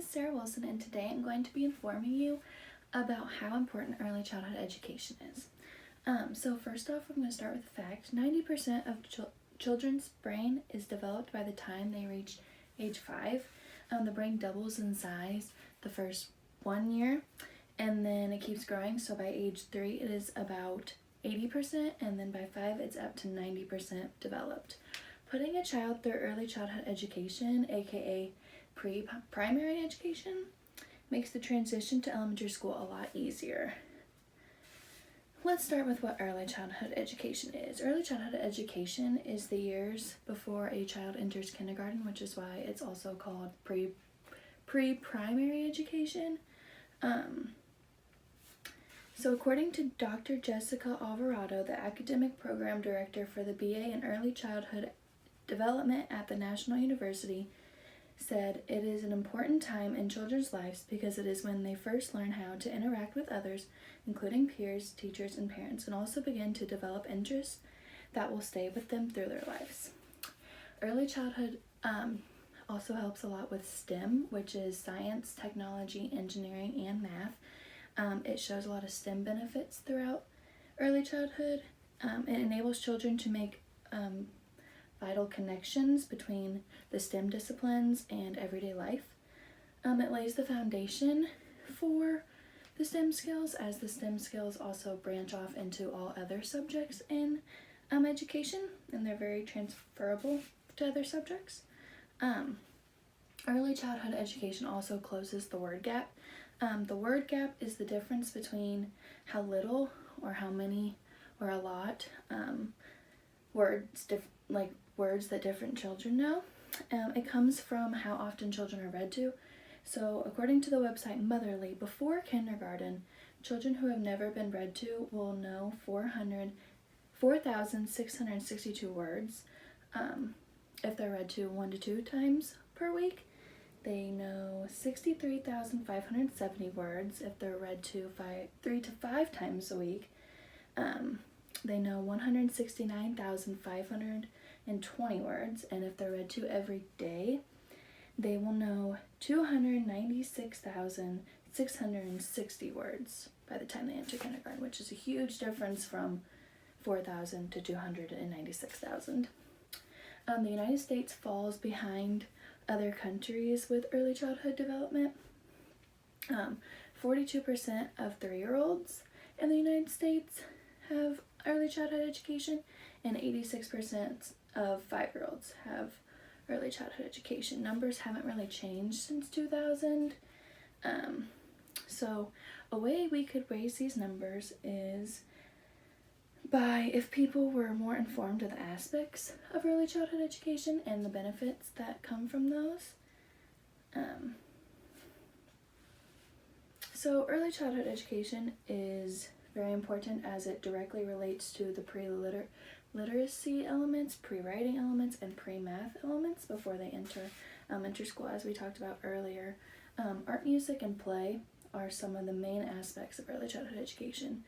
Sarah Wilson, and today I'm going to be informing you about how important early childhood education is. So first off, I'm going to start with the fact 90% of children's brain is developed by the time they reach age 5. The brain doubles in size the first 1 year, and then it keeps growing. So by age 3, it is about 80%, and then by 5, it's up to 90% developed. Putting a child through early childhood education, aka pre-primary education, makes the transition to elementary school a lot easier. Let's start with what early childhood education is. Early childhood education is the years before a child enters kindergarten, which is why it's also called pre-primary education. So according to Dr. Jessica Alvarado, the academic program director for the BA in Early Childhood Development at the National University, said it is an important time in children's lives because it is when they first learn how to interact with others, including peers, teachers, and parents, and also begin to develop interests that will stay with them through their lives. Early childhood also helps a lot with STEM, which is science, technology, engineering, and math. It shows a lot of STEM benefits throughout early childhood. It enables children to make vital connections between the STEM disciplines and everyday life. It lays the foundation for the STEM skills, as the STEM skills also branch off into all other subjects in education, and they're very transferable to other subjects. Early childhood education also closes the word gap. The word gap is the difference between how little or how many or a lot words that different children know. It comes from how often children are read to. So according to the website Motherly, before kindergarten, children who have never been read to will know 4,662 words. If they're read to 1 to 2 times per week, they know 63,570 words. If they're read to 3 to 5 times a week, they know 169,520 words, and if they're read to every day, they will know 296,660 words by the time they enter kindergarten, which is a huge difference from 4,000 to 296,000. The United States falls behind other countries with early childhood development. 42% of 3-year-olds in the United States have early childhood education, and 86% of 5-year-olds have early childhood education. Numbers haven't really changed since 2000. So a way we could raise these numbers is by if people were more informed of the aspects of early childhood education and the benefits that come from those. So early childhood education is very important as it directly relates to the pre-literacy elements, pre-writing elements, and pre-math elements before they enter elementary school, as we talked about earlier. Art, music, and play are some of the main aspects of early childhood education.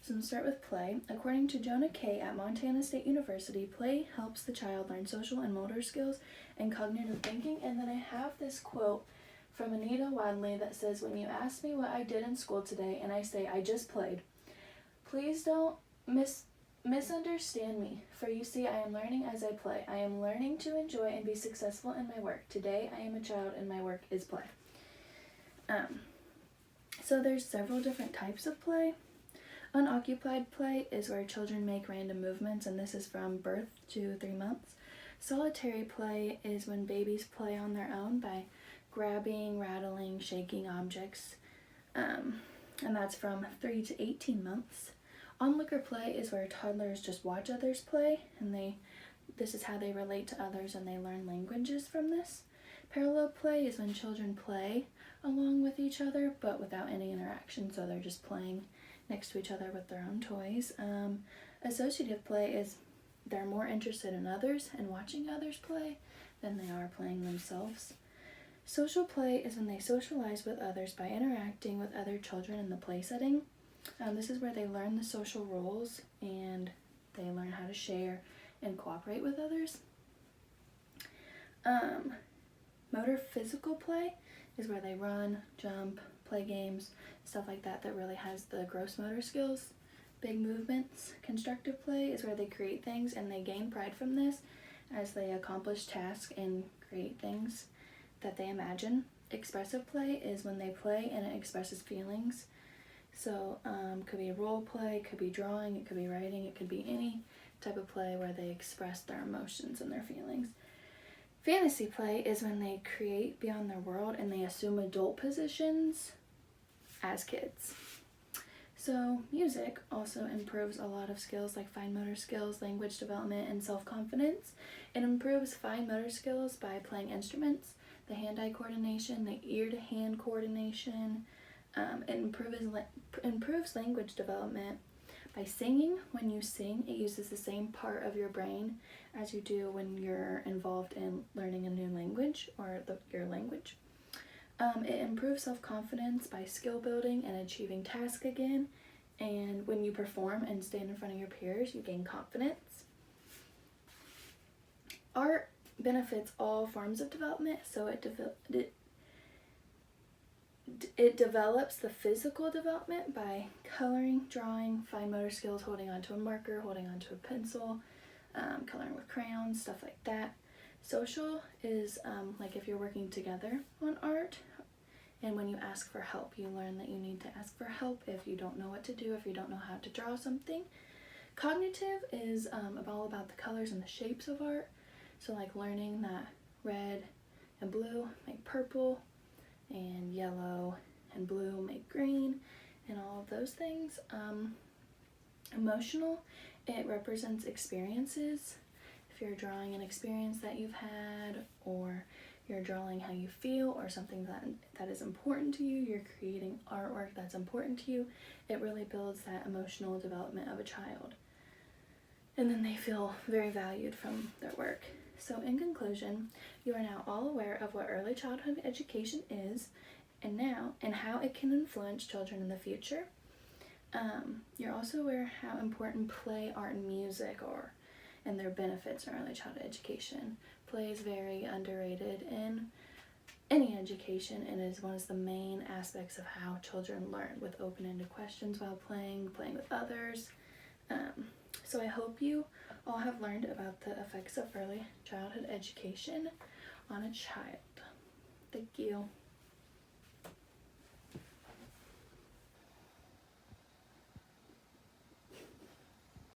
So I'm going to start with play. According to Jonah Kay at Montana State University, play helps the child learn social and motor skills and cognitive thinking. And then I have this quote from Anita Wadley that says, "When you ask me what I did in school today and I say I just played, please don't misunderstand me, for you see I am learning as I play. I am learning to enjoy and be successful in my work. Today I am a child and my work is play." So there's several different types of play. Unoccupied play is where children make random movements, and this is from birth to 3 months. Solitary play is when babies play on their own by grabbing, rattling, shaking objects, and that's from 3 to 18 months. Onlooker play is where toddlers just watch others play, and this is how they relate to others, and they learn languages from this. Parallel play is when children play along with each other but without any interaction, so they're just playing next to each other with their own toys. Associative play is they're more interested in others and watching others play than they are playing themselves. Social play is when they socialize with others by interacting with other children in the play setting. This is where they learn the social roles and they learn how to share and cooperate with others. Motor physical play is where they run, jump, play games, stuff like that that really has the gross motor skills. Big movements. Constructive play is where they create things and they gain pride from this as they accomplish tasks and create things that they imagine. Expressive play is when they play and it expresses feelings. So could be role play, could be drawing, it could be writing, it could be any type of play where they express their emotions and their feelings. Fantasy play is when they create beyond their world and they assume adult positions as kids. So music also improves a lot of skills like fine motor skills, language development, and self-confidence. It improves fine motor skills by playing instruments, the hand-eye coordination, the ear-to-hand coordination. It improves language development by singing. When you sing, it uses the same part of your brain as you do when you're involved in learning a new language or your language. It improves self-confidence by skill building and achieving tasks again. And when you perform and stand in front of your peers, you gain confidence. Art benefits all forms of development, so it develops the physical development by coloring, drawing, fine motor skills, holding onto a marker, holding onto a pencil, coloring with crayons, stuff like that. Social is like if you're working together on art, and when you ask for help, you learn that you need to ask for help if you don't know what to do, if you don't know how to draw something. Cognitive is all about the colors and the shapes of art. So like learning that red and blue make purple, and yellow and blue make green, and all of those things. Emotional, it represents experiences. If you're drawing an experience that you've had, or you're drawing how you feel, or something that is important to you, you're creating artwork that's important to you, it really builds that emotional development of a child. And then they feel very valued from their work. So in conclusion, you are now all aware of what early childhood education is and how it can influence children in the future. You're also aware how important play, art, and music are and their benefits in early childhood education. Play is very underrated in any education and is one of the main aspects of how children learn, with open-ended questions while playing with others. So I hope you all have learned about the effects of early childhood education on a child. Thank you.